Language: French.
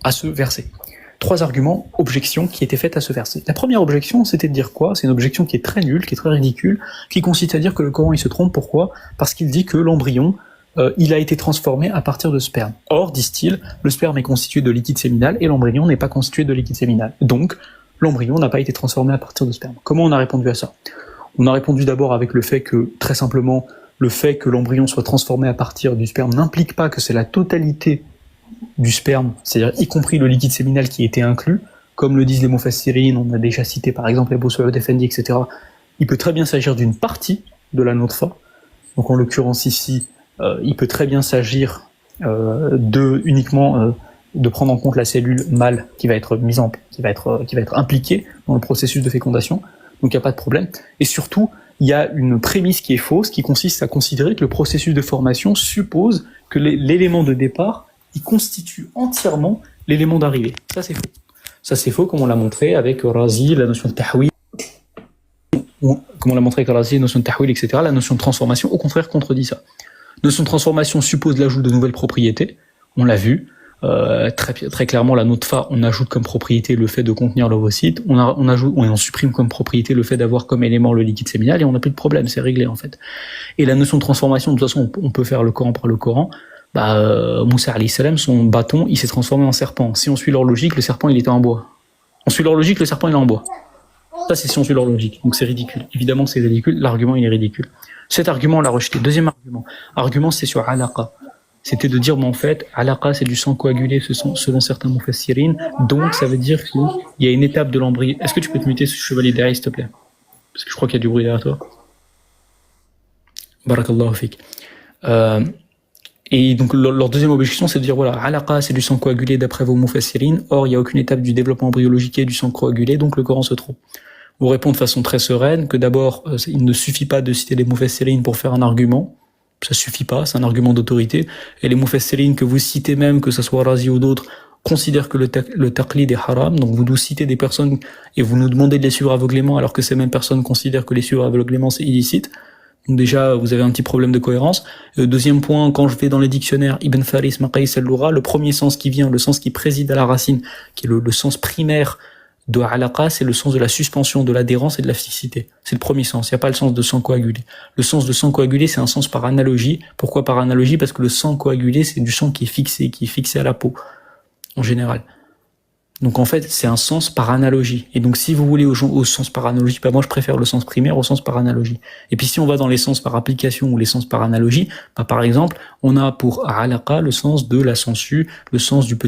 à ce verset. 3 arguments, objections qui étaient faites à ce verset. La première objection, c'était de dire quoi? C'est une objection qui est très nulle, qui est très ridicule, qui consiste à dire que le Coran il se trompe. Pourquoi? Parce qu'il dit que l'embryon, il a été transformé à partir de sperme. Or, disent-ils, le sperme est constitué de liquide séminal et l'embryon n'est pas constitué de liquide séminal. Donc, l'embryon n'a pas été transformé à partir de sperme. Comment on a répondu à ça? On a répondu d'abord avec le fait que, très simplement, le fait que l'embryon soit transformé à partir du sperme n'implique pas que c'est la totalité du sperme, c'est-à-dire y compris le liquide séminal qui était inclus, comme le disent les Mufassirin, on a déjà cité par exemple les Boussouad Effendi, etc. Il peut très bien s'agir d'une partie de la nutfa, donc en l'occurrence ici, il peut très bien s'agir uniquement de prendre en compte la cellule mâle qui va être impliquée dans le processus de fécondation, donc il n'y a pas de problème. Et surtout, il y a une prémisse qui est fausse, qui consiste à considérer que le processus de formation suppose que l'élément de départ il constitue entièrement l'élément d'arrivée. Ça c'est faux. Ça c'est faux, comme on l'a montré avec Razi, la notion de tahwil, etc. La notion de transformation, au contraire, contredit ça. La notion de transformation suppose l'ajout de nouvelles propriétés, on l'a vu, très clairement la nutfa, on ajoute comme propriété le fait de contenir l'ovocyte, on supprime comme propriété le fait d'avoir comme élément le liquide séminal, et on n'a plus de problème, c'est réglé en fait. Et la notion de transformation, de toute façon, on peut faire le Coran par le Coran. Moussa alayhi salam, son bâton, il s'est transformé en serpent. Si on suit leur logique, le serpent il était en bois. On suit leur logique, le serpent il est en bois. Ça c'est si on suit leur logique. Donc c'est ridicule. Évidemment c'est ridicule, l'argument il est ridicule. Cet argument on l'a rejeté. Deuxième argument c'est sur alaqa. C'était de dire, en fait, alaqa c'est du sang coagulé selon certains mufassirin, donc ça veut dire qu'il y a une étape de l'embryon. Est-ce que tu peux te muter ce chevalier derrière s'il te plaît? Parce que je crois qu'il y a du bruit derrière toi. Barakallahu fik. Et donc leur deuxième objection, c'est de dire voilà, alaqa c'est du sang coagulé d'après vos mufassirin, or il n'y a aucune étape du développement embryologique qui est du sang coagulé, donc le Coran se trompe. On répond de façon très sereine que d'abord, il ne suffit pas de citer les mufassirin pour faire un argument, ça suffit pas, c'est un argument d'autorité, et les mufassirin que vous citez même, que ce soit Razi ou d'autres, considèrent que le taqlid est haram, donc vous nous citez des personnes et vous nous demandez de les suivre aveuglément alors que ces mêmes personnes considèrent que les suivre aveuglément c'est illicite. Donc déjà, vous avez un petit problème de cohérence. Deuxième point, quand je vais dans les dictionnaires Ibn Faris, Maqayis al-Lugha, le premier sens qui vient, le sens qui préside à la racine, qui est le sens primaire de alaqa, c'est le sens de la suspension, de l'adhérence et de la fixité. C'est le premier sens, il n'y a pas le sens de sang coagulé. Le sens de sang coagulé, c'est un sens par analogie. Pourquoi par analogie? Parce que le sang coagulé, c'est du sang qui est fixé à la peau, en général. Donc en fait, c'est un sens par analogie. Et donc si vous voulez au sens par analogie, moi je préfère le sens primaire au sens par analogie. Et puis si on va dans les sens par application ou les sens par analogie, par exemple, on a pour alaqa le sens de la sangsue, le sens du petit